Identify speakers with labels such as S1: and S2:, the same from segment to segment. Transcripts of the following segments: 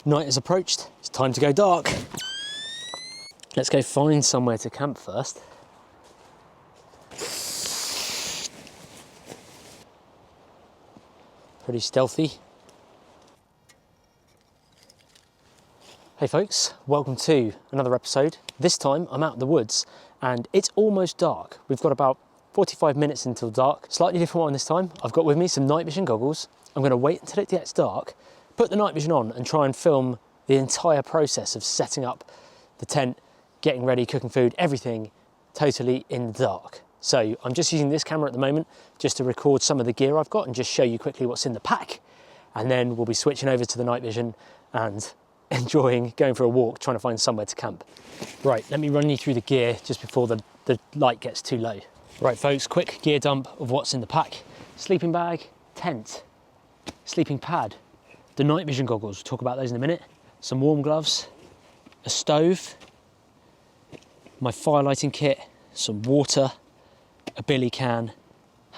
S1: Night has approached, it's time to go dark. Let's go find somewhere to camp first. Pretty stealthy. Hey folks, welcome to another episode. This time I'm out in the woods and it's almost dark. We've got about 45 minutes until dark. Slightly different one this time. I've got with me some night vision goggles. I'm going to wait until it gets dark, put the night vision on and try and film the entire process of setting up the tent, getting ready, cooking food, everything totally in the dark. So I'm just using this camera at the moment just to record some of the gear I've got and just show you quickly what's in the pack. And then we'll be switching over to the night vision and enjoying going for a walk, trying to find somewhere to camp. Right, let me run you through the gear just before the light gets too low. Right folks, quick gear dump of what's in the pack. Sleeping bag, tent, sleeping pad, the night vision goggles, we'll talk about those in a minute, some warm gloves, a stove, my fire lighting kit, some water, a billy can,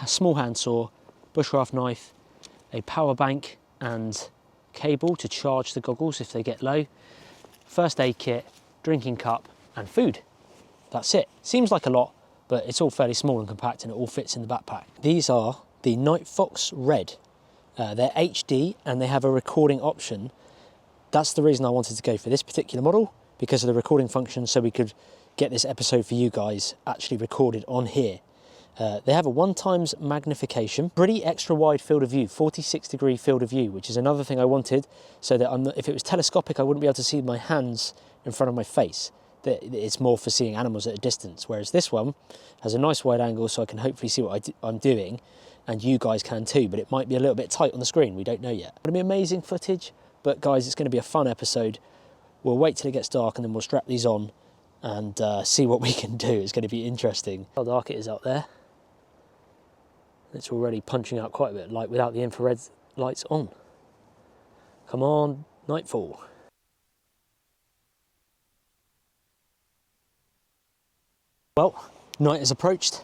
S1: a small handsaw, bushcraft knife, a power bank and cable to charge the goggles if they get low, first aid kit, drinking cup and food. That's it. Seems like a lot, but it's all fairly small and compact and it all fits in the backpack. These are the Night Fox Red. They're HD and they have a recording option. That's the reason I wanted to go for this particular model, because of the recording function, so we could get this episode for you guys actually recorded on here. They have a 1x magnification, pretty extra wide field of view, 46-degree field of view, which is another thing I wanted, so that if it was telescopic, I wouldn't be able to see my hands in front of my face. It's more for seeing animals at a distance, whereas this one has a nice wide angle, so I can hopefully see what I'm doing, and you guys can too, but it might be a little bit tight on the screen, we don't know yet. It's going to be amazing footage, but guys, it's going to be a fun episode. We'll wait till it gets dark and then we'll strap these on and see what we can do. It's going to be interesting. How dark it is out there. It's already punching out quite a bit of light without the infrared lights on. Come on, nightfall. Well, night has approached.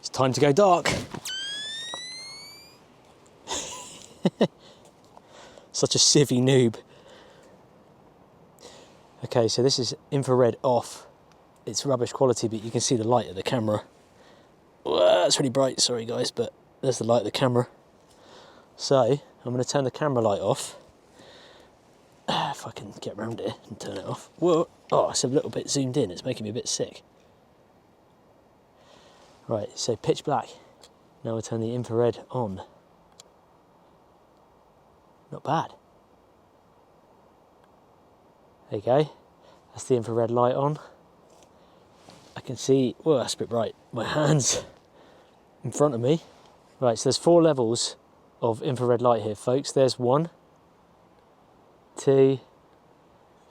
S1: It's time to go dark. Such a civvy noob. Okay, so this is infrared off. It's rubbish quality, but you can see the light of the camera. Whoa, it's really bright, sorry guys, but there's the light of the camera. So, I'm going to turn the camera light off. If I can get around it and turn it off. Whoa, oh, it's a little bit zoomed in, it's making me a bit sick. Right, so pitch black. Now we'll turn the infrared on. Not bad. There you go. That's the infrared light on. I can see, whoa, that's a bit bright, my hands in front of me. Right, so there's 4 levels of infrared light here, folks. There's 1, 2,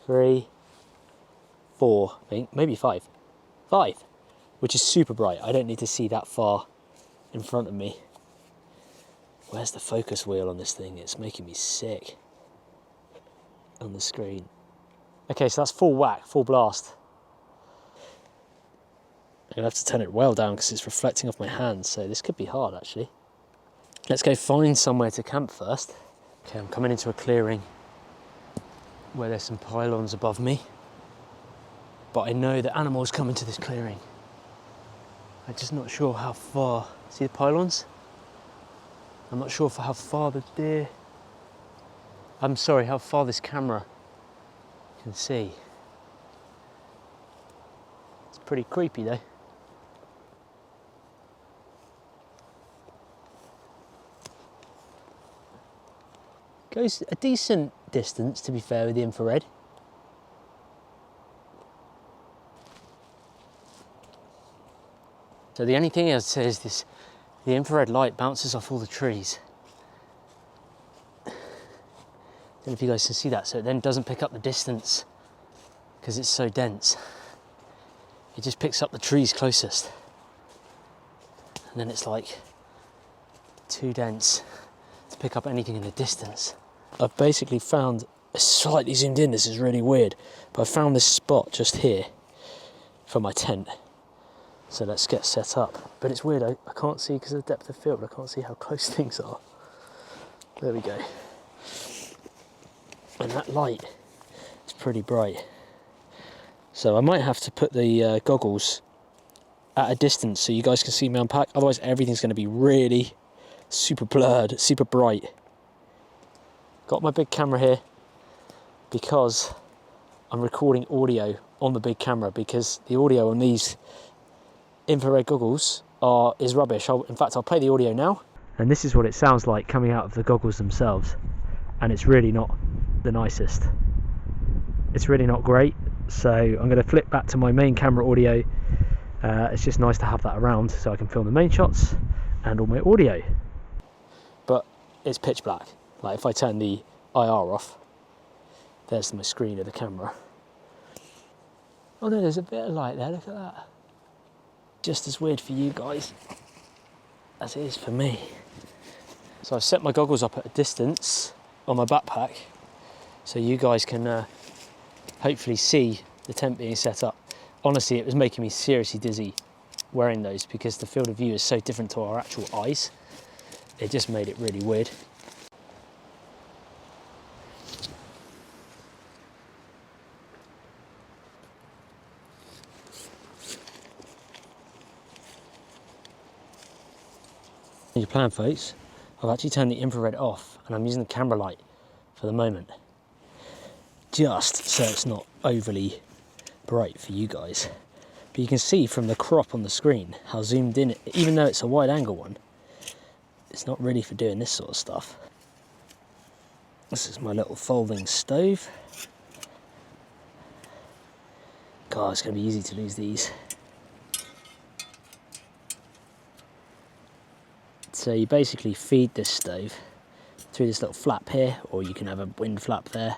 S1: 3, 4, I think, maybe 5. 5, which is super bright. I don't need to see that far in front of me. Where's the focus wheel on this thing? It's making me sick on the screen. Okay, so that's full whack, full blast. I'm gonna have to turn it well down because it's reflecting off my hands, so this could be hard actually. Let's go find somewhere to camp first. Okay, I'm coming into a clearing where there's some pylons above me, but I know that animals come into this clearing. I'm just not sure how far. See the pylons? I'm not sure for how far the deer... I'm sorry, how far this camera can see. It's pretty creepy though. Goes a decent distance, to be fair, with the infrared. So the only thing I'd say is this, the infrared light bounces off all the trees. I don't know if you guys can see that, so it then doesn't pick up the distance because it's so dense. It just picks up the trees closest. And then it's like too dense to pick up anything in the distance. I've basically found, slightly zoomed in, this is really weird, but I found this spot just here for my tent. So let's get set up. But it's weird, I can't see because of the depth of field, I can't see how close things are. There we go. And that light is pretty bright. So I might have to put the goggles at a distance so you guys can see me unpack. Otherwise everything's going to be really super blurred, super bright. Got my big camera here because I'm recording audio on the big camera, because the audio on these infrared goggles is rubbish. In fact, I'll play the audio now. And this is what it sounds like coming out of the goggles themselves. And it's really not the nicest. It's really not great. So I'm going to flip back to my main camera audio. It's just nice to have that around so I can film the main shots and all my audio. But it's pitch black. Like if I turn the IR off, there's my screen of the camera. Oh no, there's a bit of light there, look at that. Just as weird for you guys as it is for me. So I've set my goggles up at a distance on my backpack so you guys can hopefully see the tent being set up. Honestly, it was making me seriously dizzy wearing those because the field of view is so different to our actual eyes. It just made it really weird. Your plan, folks, I've actually turned the infrared off and I'm using the camera light for the moment, just so it's not overly bright for you guys. But you can see from the crop on the screen how zoomed in, even though it's a wide angle one, it's not really for doing this sort of stuff. This is my little folding stove. God, it's going to be easy to lose these. So you basically feed this stove through this little flap here, or you can have a wind flap there.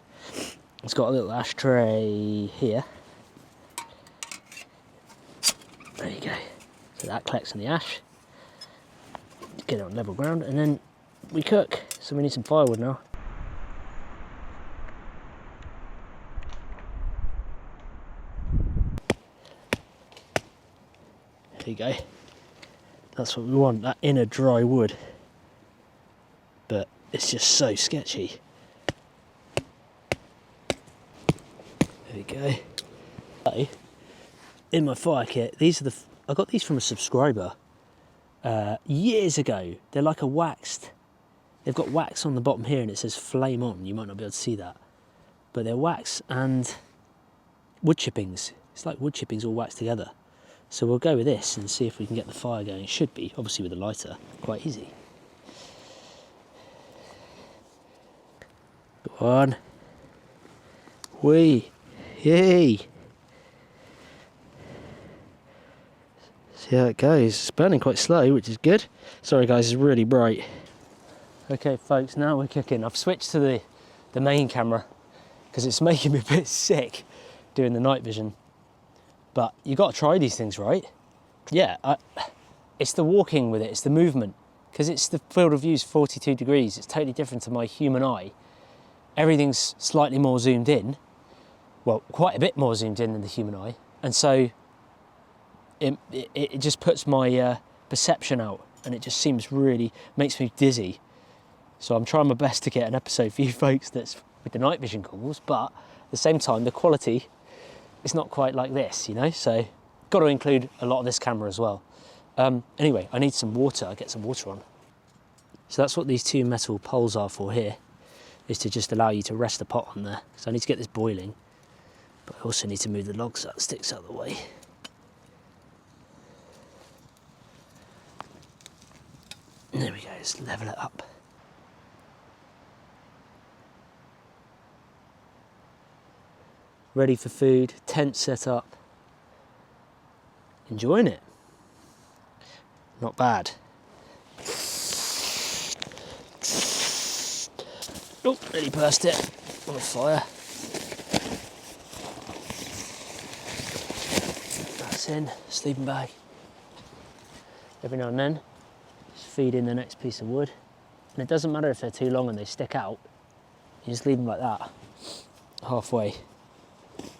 S1: It's got a little ashtray here. There you go. So that collects in the ash. Get it on level ground, and then we cook. So we need some firewood now. There you go. That's what we want, that inner dry wood. But it's just so sketchy. There we go. So, in my fire kit, I got these from a subscriber years ago. They're like a waxed, they've got wax on the bottom here and it says flame on. You might not be able to see that. But they're wax and wood chippings. It's like wood chippings all waxed together. So we'll go with this and see if we can get the fire going. It should be, obviously with a lighter, quite easy. Go on. Wee. Yay. See how it goes. It's burning quite slow, which is good. Sorry guys, it's really bright. Okay folks, now we're cooking. I've switched to the main camera because it's making me a bit sick doing the night vision. But you got to try these things, right? Yeah, it's the walking with it, it's the movement. Because it's the field of view is 42 degrees. It's totally different to my human eye. Everything's slightly more zoomed in. Well, quite a bit more zoomed in than the human eye. And so it just puts my perception out. And it just seems really, makes me dizzy. So I'm trying my best to get an episode for you folks that's with the night vision goggles. But at the same time, the quality, it's not quite like this, you know, so got to include a lot of this camera as well. Anyway, I need some water. I'll get some water on. So that's what these two metal poles are for here, is to just allow you to rest the pot on there. So I need to get this boiling, but I also need to move the logs out, sticks out of the way. There we go, just level it up. Ready for food, tent set up, enjoying it. Not bad. Oh, nearly burst it on the fire. That's in, sleeping bag. Every now and then, just feed in the next piece of wood. And it doesn't matter if they're too long and they stick out, you just leave them like that, halfway.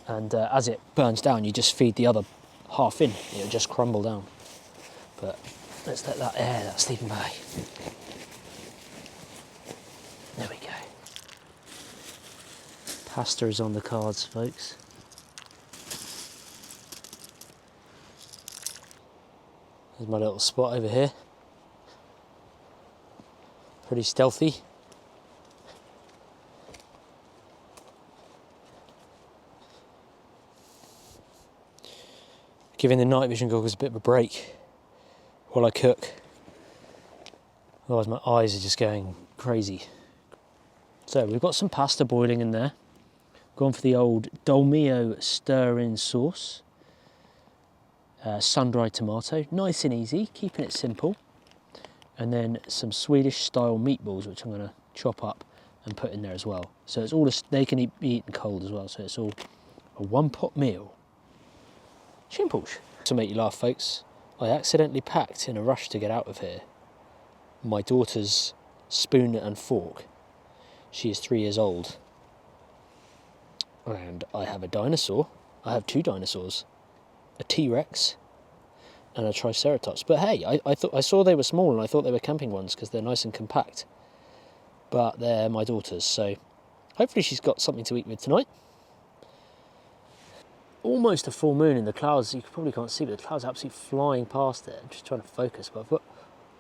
S1: And as it burns down, you just feed the other half in. It'll just crumble down. But let's let that air, that sleeping bag. There we go. Pasta is on the cards, folks. There's my little spot over here. Pretty stealthy. Giving the night vision goggles a bit of a break while I cook. Otherwise my eyes are just going crazy. So we've got some pasta boiling in there. Gone for the old Dolmio stir-in sauce. Sun-dried tomato, nice and easy, keeping it simple. And then some Swedish style meatballs, which I'm going to chop up and put in there as well. So it's all they can be eaten cold as well, so it's all a one-pot meal. Simple. To make you laugh, folks, I accidentally packed in a rush to get out of here my daughter's spoon and fork. She is 3 years old. And I have a dinosaur. I have 2 dinosaurs. A T-Rex and a Triceratops. But hey, I saw they were small and I thought they were camping ones because they're nice and compact. But they're my daughter's, so hopefully she's got something to eat with tonight. Almost a full moon in the clouds. You probably can't see, but the clouds are absolutely flying past it. I'm just trying to focus, but I've got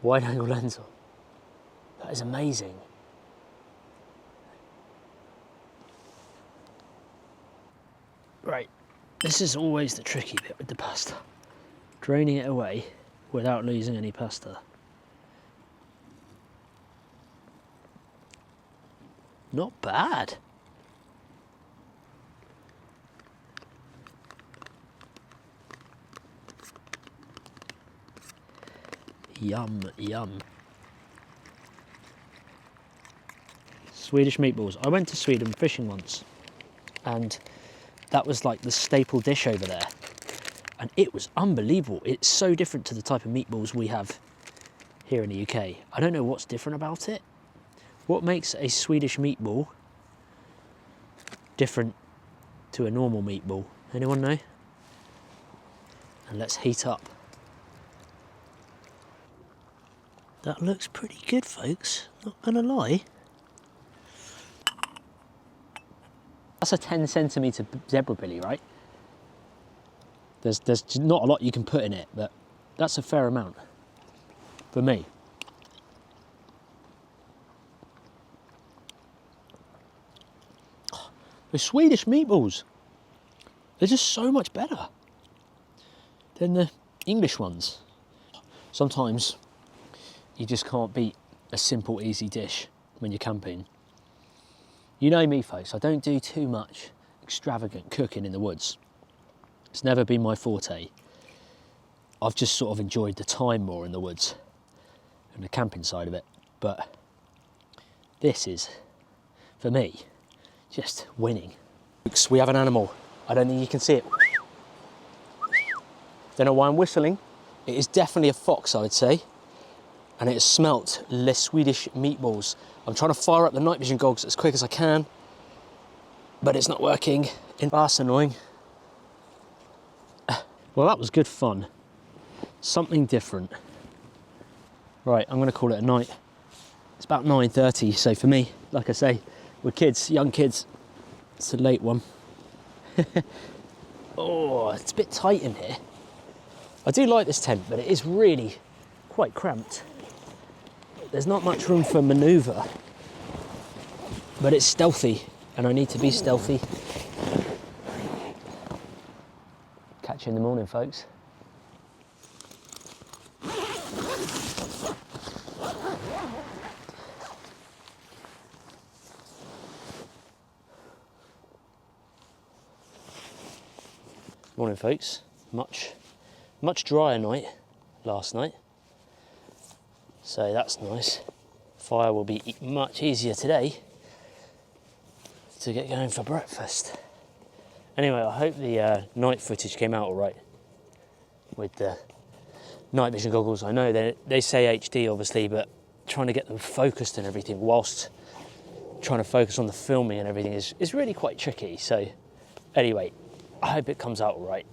S1: wide angle lens on. That is amazing. Right, this is always the tricky bit with the pasta. Draining it away without losing any pasta. Not bad. Yum, yum. Swedish meatballs. I went to Sweden fishing once and that was like the staple dish over there. And it was unbelievable. It's so different to the type of meatballs we have here in the UK. I don't know what's different about it. What makes a Swedish meatball different to a normal meatball? Anyone know? And let's heat up. That looks pretty good, folks. Not gonna lie. That's a 10cm zebra billy, right? There's not a lot you can put in it, but that's a fair amount for me. The Swedish meatballs, they're just so much better than the English ones. Sometimes you just can't beat a simple, easy dish when you're camping. You know me, folks, I don't do too much extravagant cooking in the woods. It's never been my forte. I've just sort of enjoyed the time more in the woods and the camping side of it. But this is, for me, just winning. We have an animal. I don't think you can see it. Don't know why I'm whistling. It is definitely a fox, I would say. And it has smelt the Swedish meatballs. I'm trying to fire up the night vision goggles as quick as I can, but it's not working. That's annoying. Well, that was good fun. Something different. Right, I'm gonna call it a night. It's about 9:30, so for me, like I say, with kids, young kids, it's a late one. Oh, it's a bit tight in here. I do like this tent, but it is really quite cramped. There's not much room for manoeuvre, but it's stealthy, and I need to be stealthy. Catch you in the morning, folks. Morning, folks. Much drier night last night, so that's nice. Fire will be much easier today to get going for breakfast. Anyway, I hope the night footage came out all right with the night vision goggles. I know they say HD obviously, but trying to get them focused and everything whilst trying to focus on the filming and everything is really quite tricky. So anyway, I hope it comes out all right.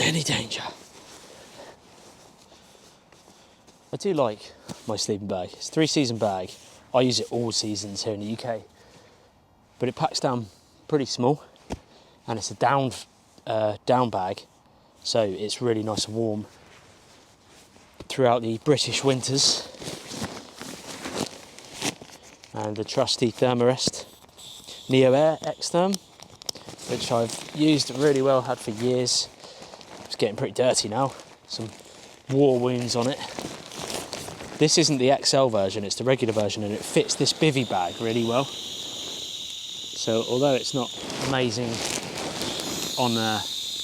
S1: any danger. I do like my sleeping bag. It's a 3-season bag. I use it all seasons here in the UK, but it packs down pretty small, and it's a down bag, so it's really nice and warm throughout the British winters. And the trusty Thermarest Neo Air X-Therm, which I've used really well, had for years. It's getting pretty dirty now, some war wounds on it. This isn't the XL version, it's the regular version, and it fits this bivvy bag really well. So although it's not amazing on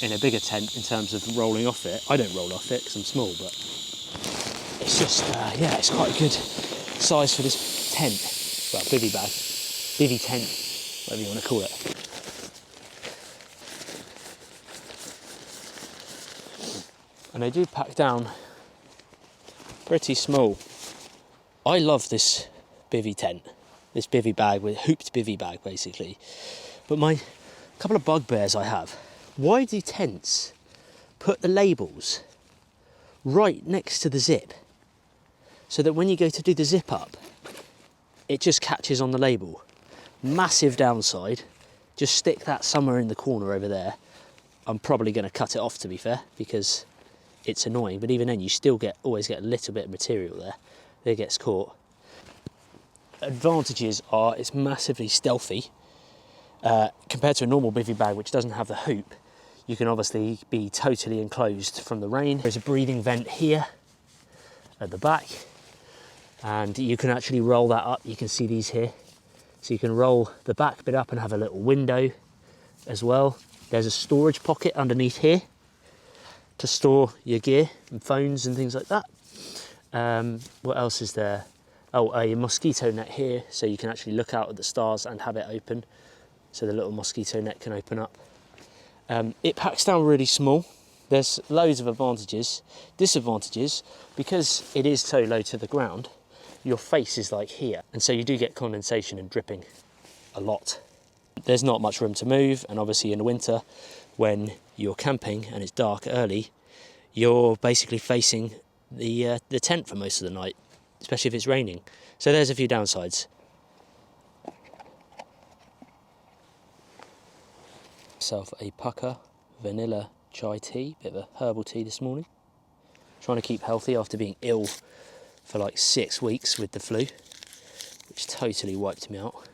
S1: in a bigger tent in terms of rolling off it, I don't roll off it because I'm small, but it's just, yeah, it's quite a good size for this tent. Well, bivvy bag, bivvy tent, whatever you want to call it. And they do pack down pretty small. I love this bivvy tent, this bivvy bag, with hooped bivvy bag basically. But my couple of bugbears I have, why do tents put the labels right next to the zip so that when you go to do the zip up, it just catches on the label? Massive downside. Just stick that somewhere in the corner over there. I'm probably going to cut it off, to be fair, because it's annoying, but even then you still always get a little bit of material there that gets caught. Advantages are it's massively stealthy compared to a normal bivvy bag which doesn't have the hoop. You can obviously be totally enclosed from the rain. There's a breathing vent here at the back, and you can actually roll that up. You can see these here, so you can roll the back bit up and have a little window as well. There's a storage pocket underneath here to store your gear and phones and things like that. What else is there? Oh, a mosquito net here, so you can actually look out at the stars and have it open, so the little mosquito net can open up. It packs down really small. There's loads of advantages. Disadvantages, because it is so low to the ground, your face is like here, and so you do get condensation and dripping a lot. There's not much room to move, and obviously in the winter when you're camping and it's dark early, you're basically facing the tent for most of the night, especially if it's raining. So there's a few downsides. Myself a pucker vanilla chai tea, bit of a herbal tea this morning. Trying to keep healthy after being ill for like 6 weeks with the flu, which totally wiped me out.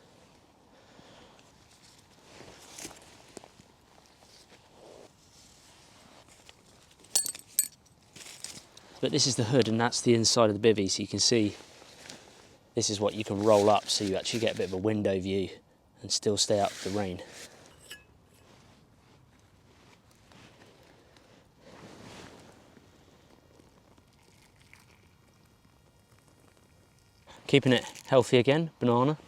S1: But this is the hood, and that's the inside of the bivvy, so you can see this is what you can roll up, so you actually get a bit of a window view and still stay out of the rain. Keeping it healthy again, banana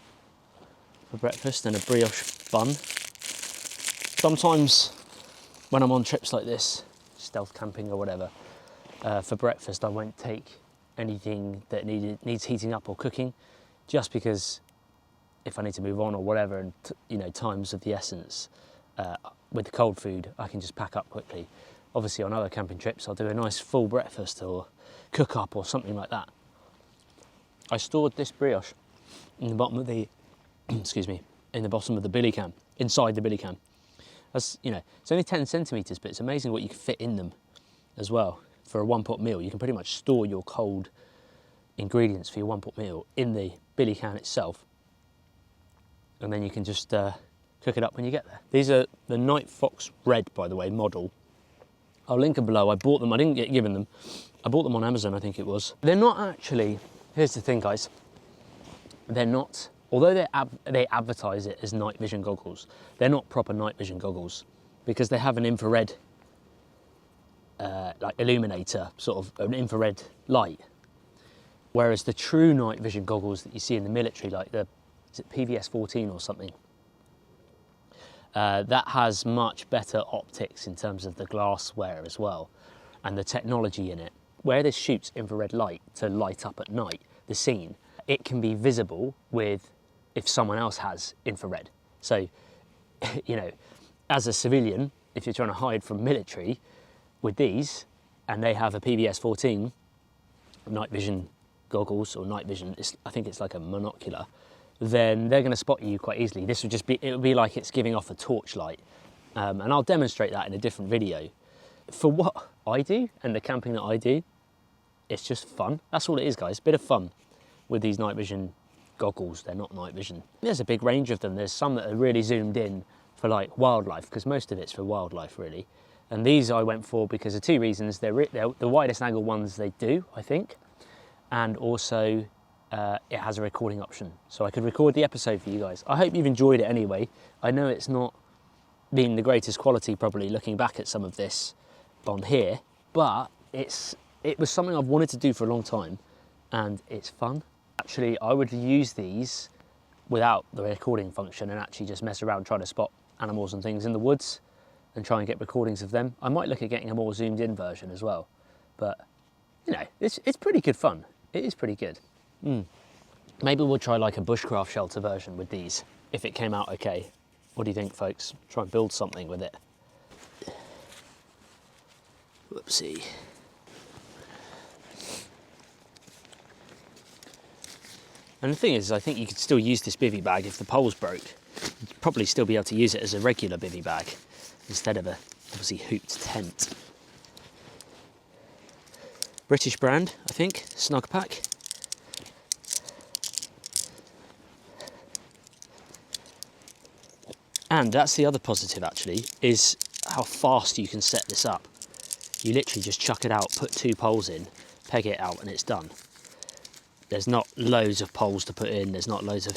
S1: for breakfast and a brioche bun. Sometimes when I'm on trips like this, stealth camping or whatever, for breakfast I won't take anything that needs heating up or cooking, just because if I need to move on or whatever, and you know, time's of the essence, with the cold food I can just pack up quickly. Obviously on other camping trips I'll do a nice full breakfast or cook up or something like that. I stored this brioche in the bottom of the, excuse me, in the bottom of the billy cam, inside the billy cam. That's, you know, it's only 10 centimetres, but it's amazing what you can fit in them as well. For a one-pot meal, you can pretty much store your cold ingredients for your one-pot meal in the billy can itself, and then you can just cook it up when you get there. These are the Night Fox Red, by the way, model. I'll link them below. I bought them, I didn't get given them. I bought them on Amazon, I think it was. They're not actually, here's the thing guys, they're not, although they advertise it as night vision goggles, they're not proper night vision goggles, because they have an infrared like illuminator, sort of an infrared light. Whereas the true night vision goggles that you see in the military, like the, is it PVS 14 or something, that has much better optics in terms of the glassware as well, and the technology in it. Where this shoots infrared light to light up at night the scene, it can be visible with if someone else has infrared. So, you know, as a civilian, if you're trying to hide from military, with these, and they have a PVS 14 night vision goggles, or night vision, I think it's like a monocular, then they're going to spot you quite easily. This would just be, it would be like it's giving off a torchlight. And I'll demonstrate that in a different video. For what I do and the camping that I do, it's just fun. That's all it is, guys. Bit of fun with these night vision goggles. They're not night vision. There's a big range of them. There's some that are really zoomed in for like wildlife, because most of it's for wildlife really. And these I went for because of two reasons. They're the widest angle ones they do, I think. And also it has a recording option. So I could record the episode for you guys. I hope you've enjoyed it anyway. I know it's not been the greatest quality probably looking back at some of this on here, but it was something I've wanted to do for a long time, and it's fun. Actually, I would use these without the recording function and actually just mess around trying to spot animals and things in the woods and try and get recordings of them. I might look at getting a more zoomed in version as well, but you know, it's pretty good fun. It is pretty good. Maybe we'll try like a bushcraft shelter version with these if it came out okay. What do you think, folks? Try and build something with it. Whoopsie. And the thing is, I think you could still use this bivvy bag if the poles broke. You'd probably still be able to use it as a regular bivvy bag instead of a obviously hooped tent. British brand, I think, Snug Pack. And that's the other positive actually, is how fast you can set this up. You literally just chuck it out, put 2 poles in, peg it out, and it's done. There's not loads of poles to put in, there's not loads of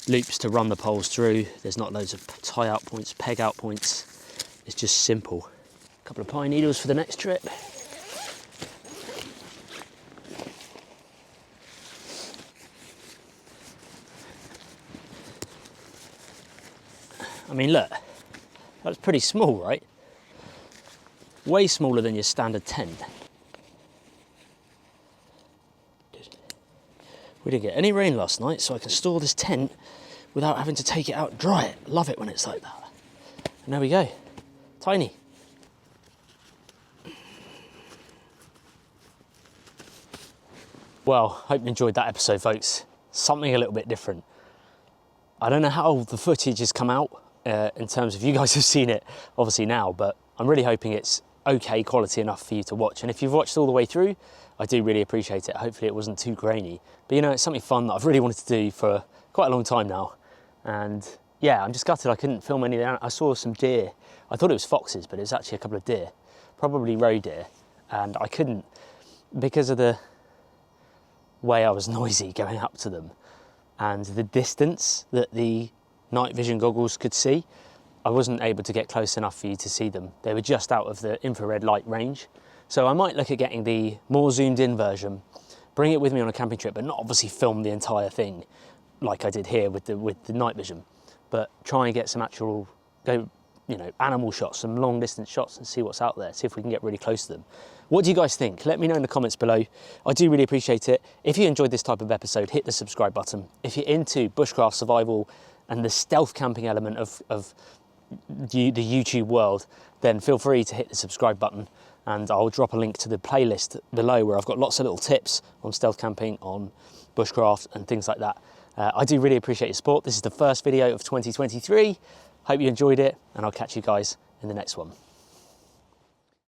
S1: loops to run the poles through, there's not loads of tie out points, peg out points. It's just simple. A couple of pine needles for the next trip. I mean, look, that's pretty small, right? Way smaller than your standard tent. We didn't get any rain last night, so I can store this tent without having to take it out and dry it. Love it when it's like that. And there we go, tiny. Well, hope you enjoyed that episode, folks. Something a little bit different. I don't know how the footage has come out in terms of you guys have seen it obviously now, but I'm really hoping it's okay quality enough for you to watch. And if you've watched all the way through, I do really appreciate it. Hopefully it wasn't too grainy, but you know, it's something fun that I've really wanted to do for quite a long time now. And yeah, I'm just gutted I couldn't film any of that. I saw some deer. I thought it was foxes, but it was actually a couple of deer, probably roe deer. And I couldn't, because of the way I was noisy going up to them and the distance that the night vision goggles could see, I wasn't able to get close enough for you to see them. They were just out of the infrared light range. So I might look at getting the more zoomed in version, bring it with me on a camping trip, but not obviously film the entire thing like I did here with the night vision, but try and get some actual, animal shots, some long distance shots, and see what's out there, see if we can get really close to them. What do you guys think? Let me know in the comments below. I do really appreciate it. If you enjoyed this type of episode, hit the subscribe button. If you're into bushcraft survival and the stealth camping element of the YouTube world, then feel free to hit the subscribe button, and I'll drop a link to the playlist below where I've got lots of little tips on stealth camping, on bushcraft and things like that. I do really appreciate your support. This is the first video of 2023. Hope you enjoyed it, and I'll catch you guys in the next one.